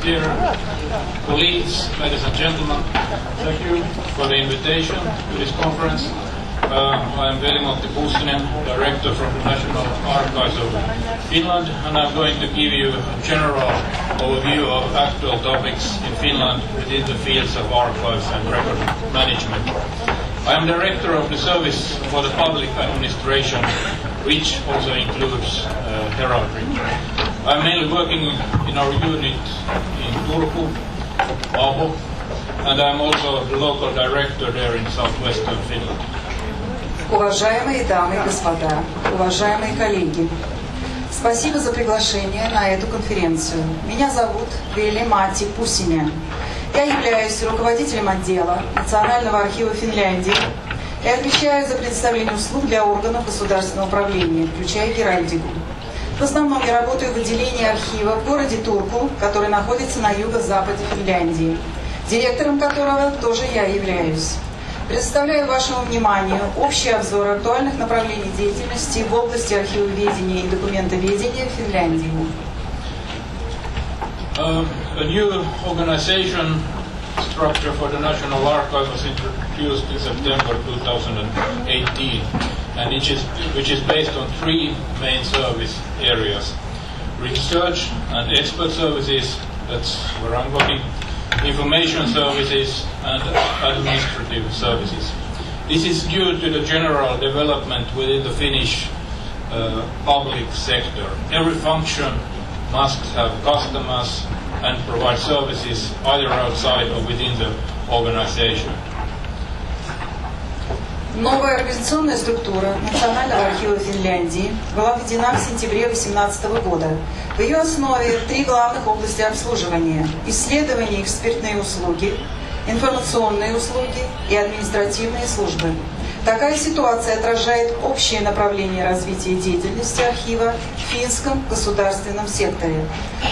Dear colleagues, ladies and gentlemen, thank you for the invitation to this conference. I am Veli-Matti Pússinen, Director from the National Archives of Finland, and I'm going to give you a general overview of actual topics in Finland within the fields of archives and record management. I am Director of the Service for the Public Administration, which also includes heraldry. I'm mainly working in our unit in Turku, Abo, and I'm also the local director there in southwestern Finland. Уважаемые дамы и господа, уважаемые коллеги, спасибо за приглашение на эту конференцию. Меня зовут Вели-Матти Пуссинена. Я являюсь руководителем отдела Национального архива Финляндии и отвечаю за предоставление услуг для органов государственного управления, включая геральдику. В основном я работаю в отделении архива в городе Турку, который находится на юго-западе Финляндии, директором которого тоже я являюсь. Представляю вашему вниманию общий обзор актуальных направлений деятельности в области архивоведения и документоведения в Финляндии. A new organization structure for the National Archive was introduced in September 2018, and which is based on three main service areas: research and expert services, that's where I'm working, information services, and administrative services. This is due to the general development within the Finnish public sector. Every function must have customers and provide services either outside or within the organization. Новая организационная структура Национального архива Финляндии была введена в сентябре 2018 года. В ее основе три главных области обслуживания: исследования и экспертные услуги, информационные услуги и административные службы. Такая ситуация отражает общее направление развития деятельности архива в финском государственном секторе.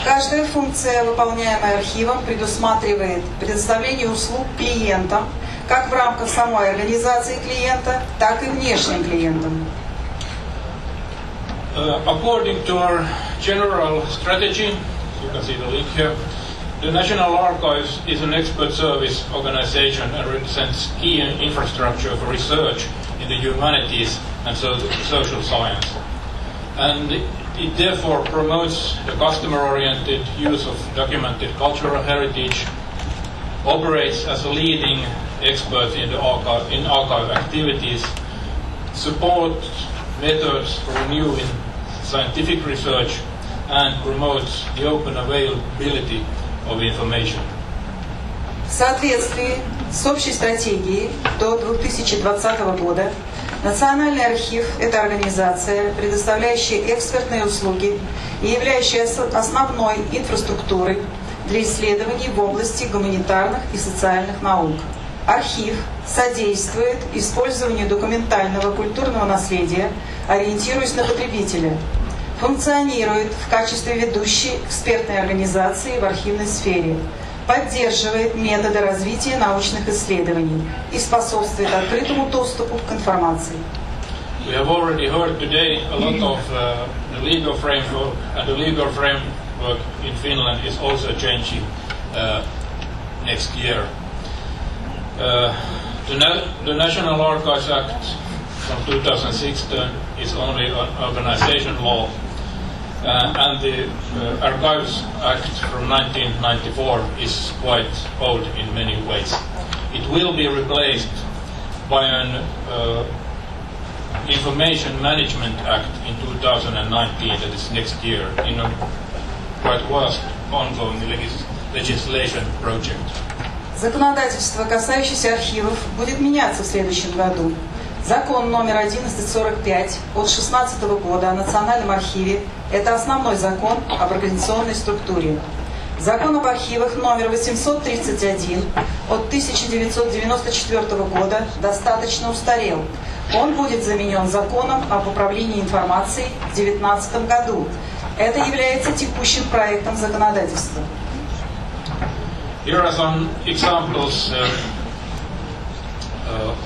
Каждая функция, выполняемая архивом, предусматривает предоставление услуг клиентам, как в рамках самой организации клиента, так и внешним клиентам. According to our general strategy, you can see the link here, the National Archives is an expert service organization and represents key infrastructure for research in the humanities and social science. And it therefore promotes the customer-oriented use of documented cultural heritage, operates as a leading expert in archive activities, supports methods for renewing scientific research, and promotes the open availability of information. В соответствии с общей стратегией до 2020 года Национальный архив – это организация, предоставляющая экспертные услуги и являющаяся основной инфраструктурой для исследований в области гуманитарных и социальных наук. Архив содействует использованию документального культурного наследия, ориентируясь на потребителя, функционирует в качестве ведущей экспертной организации в архивной сфере, поддерживает методы развития научных исследований и способствует открытому доступу к информации. We have already heard today a lot of the legal framework, and the legal framework in Finland is also changing next year. The National Archives Act from 2016 is only an organization law, and the Archives Act from 1994 is quite old in many ways. It will be replaced by an Information Management Act in 2019, that is next year, in a quite vast ongoing legislation project. Законодательство, касающееся архивов, будет меняться в следующем году. Закон номер 1145 от 2016 года о Национальном архиве – это основной закон об организационной структуре. Закон об архивах номер 831 от 1994 года достаточно устарел. Он будет заменен законом об управлении информацией в 2019 году. Это является текущим проектом законодательства. Here are some examples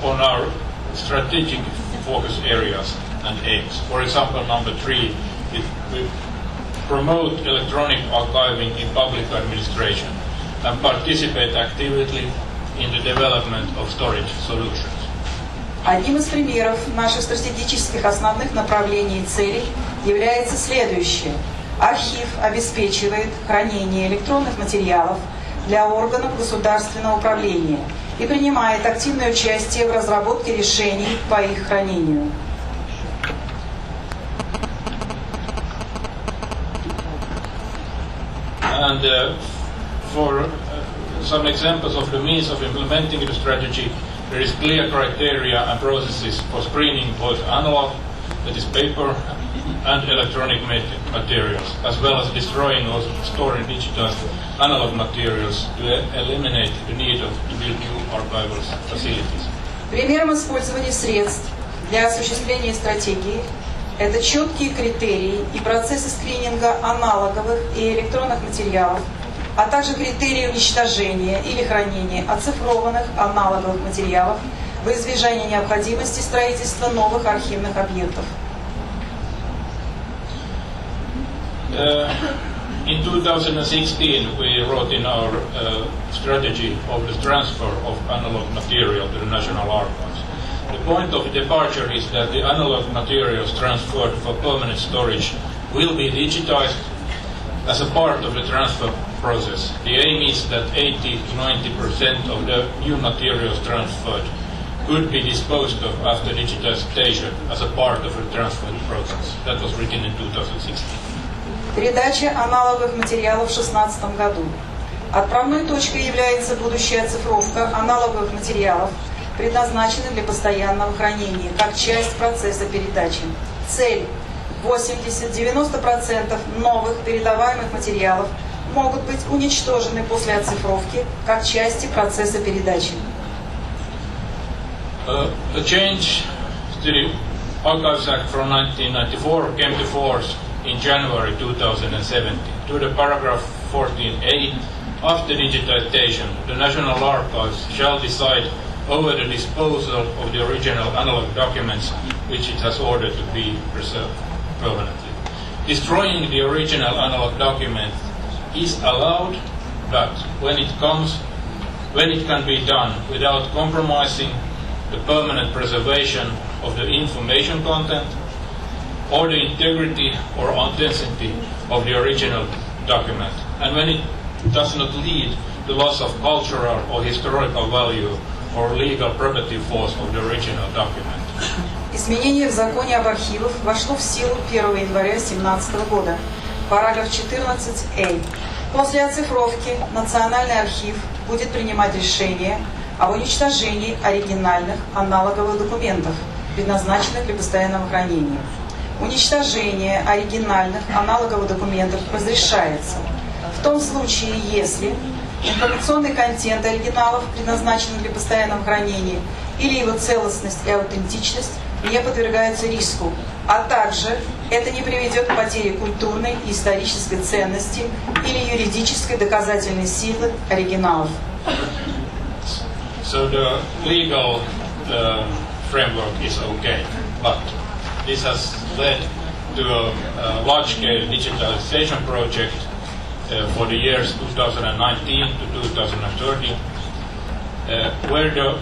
on our strategic focus areas and aims. For example, number 3, we promote electronic archiving in public administration and participate actively in the development of storage solutions. Одним из примеров наших стратегических основных направлений и целей является следующее. Архив обеспечивает хранение электронных материалов для органов государственного управления и принимает активное участие в разработке решений по их хранению. And for some examples of the means of implementing the strategy, there is clear criteria and processes for screening both analog, that is paper, and electronic materials, as well as destroying or storing digital analog materials to eliminate the need to build new archival facilities. Примером использования средств для осуществления стратегии это четкие критерии и процессы скрининга аналоговых и электронных материалов, а также критерии уничтожения или хранения оцифрованных аналоговых материалов во избежание необходимости строительства новых архивных объектов. In 2016, we wrote in our strategy of the transfer of analog material to the National Archives. The point of departure is that the analog materials transferred for permanent storage will be digitized as a part of the transfer process. The aim is that 80 to 90% of the new materials transferred could be disposed of after digitization as a part of the transfer process. That was written in 2016. Передача аналоговых материалов в 2016 году. Отправной точкой является будущая оцифровка аналоговых материалов, предназначенных для постоянного хранения, как часть процесса передачи. Цель – 80-90% новых передаваемых материалов могут быть уничтожены после оцифровки, как части процесса передачи. The change to the Archives Act from 1994 came to force in January 2017. To the paragraph 14a, after digitization, the National Archives shall decide over the disposal of the original analog documents which it has ordered to be preserved permanently. Destroying the original analog document is allowed, but when it can be done without compromising the permanent preservation of the information content or the integrity or authenticity of the original document, and when it does not lead to loss of cultural or historical value or legal property force of the original document. Изменение в законе об архивах вошло в силу 1 января 2017 года. Параграф 14а. После оцифровки Национальный архив будет принимать решение об уничтожении оригинальных аналоговых документов, предназначенных для постоянного хранения. Уничтожение оригинальных аналоговых документов разрешается в том случае, если информационный контент оригиналов, предназначенных для постоянного хранения, или его целостность и аутентичность не подвергаются риску, а также это не приведет к потере культурной и исторической ценности или юридической доказательной силы оригиналов. So the legal framework is okay, but this has led to a large-scale digitalization project for the years 2019 to 2030, where the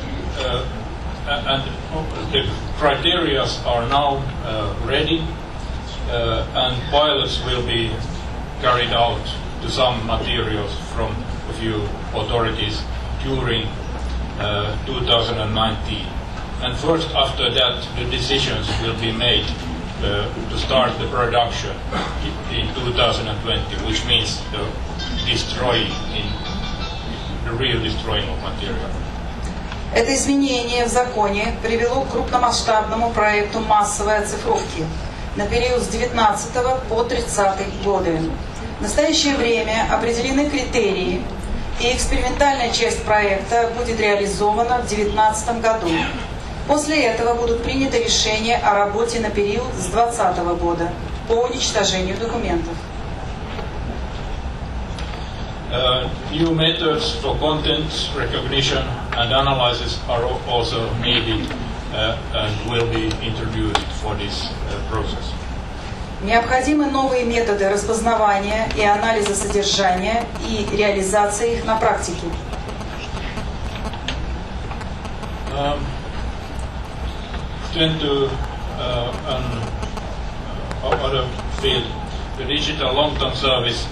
criteria are now ready, and pilots will be carried out to some materials from a few authorities during 2019. And first after that, the decisions will be made to start the production in 2020, which means the real destroying of material. Это изменение в законе привело к крупномасштабному проекту массовой оцифровки на период с 19 по 30 годы. В настоящее время определены критерии, и экспериментальная часть проекта будет реализована в 2019 году. После этого будут приняты решения о работе на период с 2020 года по уничтожению документов. New methods for content recognition and analysis are also needed and will be introduced for this process. Необходимы новые методы распознавания и анализа содержания и реализации их на практике. Other field, the digital long-term service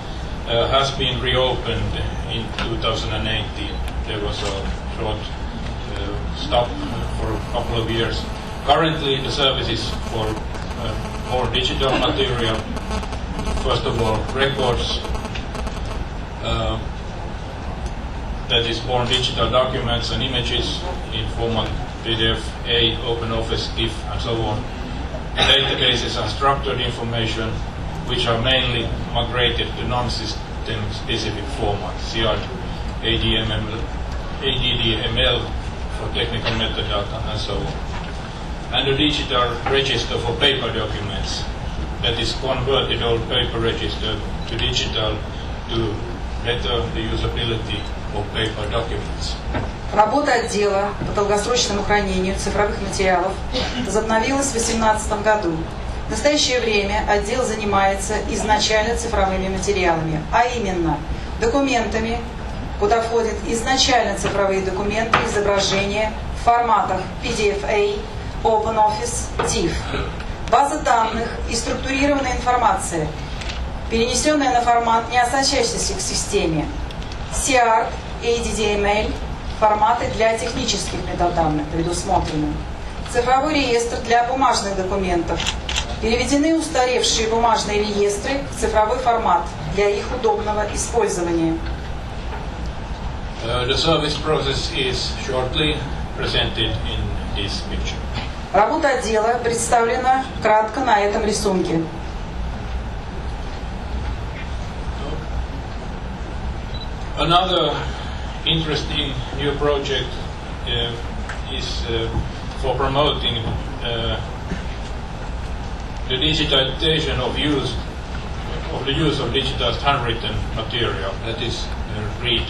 has been reopened in 2018. There was a short stop for a couple of years. Currently, the service is for more digital material. First of all, records, that is born digital documents and images in format PDF, A, OpenOffice, GIF, and so on. Databases and structured information, which are mainly migrated to non-system specific formats, CR, ADDML for technical metadata, and so on. And a digital register for paper documents that is converted old paper register to digital to better the usability of paper documents. Работа отдела по долгосрочному хранению цифровых материалов возобновилась в 2018 году. В настоящее время отдел занимается изначально цифровыми материалами, а именно документами, куда входят изначально цифровые документы, изображения в форматах PDF-A, OpenOffice, TIFF, база данных и структурированная информация, перенесенная на формат, не относящийся к системе, CR, ADDML, форматы для технических метаданных предусмотрены, цифровой реестр для бумажных документов, переведены устаревшие бумажные реестры в цифровой формат для их удобного использования. The service process is shortly presented in this picture. Работа отдела представлена кратко на этом рисунке. Another interesting new project is for promoting the digitization of the use of digitized handwritten material, that is READ.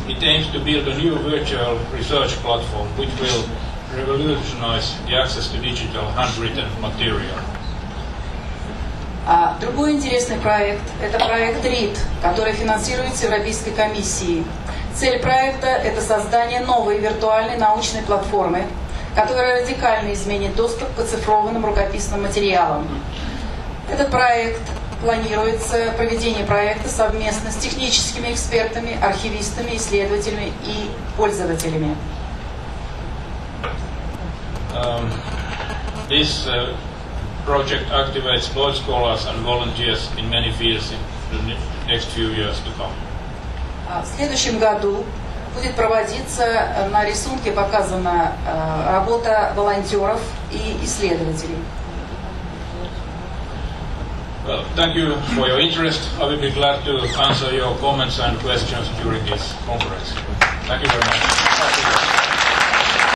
It aims to build a new virtual research platform which will revolutionize the access to digital handwritten material. Другой интересный проект – это проект READ, который финансируется Европейской комиссией. Цель проекта – это создание новой виртуальной научной платформы, которая радикально изменит доступ к оцифрованным рукописным материалам. Этот проект планируется проведение проекта совместно с техническими экспертами, архивистами, исследователями и пользователями. This project activates both scholars and volunteers in many fields in the next few years to come. В следующем году будет проводиться, на рисунке показана работа волонтеров и исследователей. Well, thank you for your interest. I will be glad to answer your comments and questions during this conference. Thank you very much.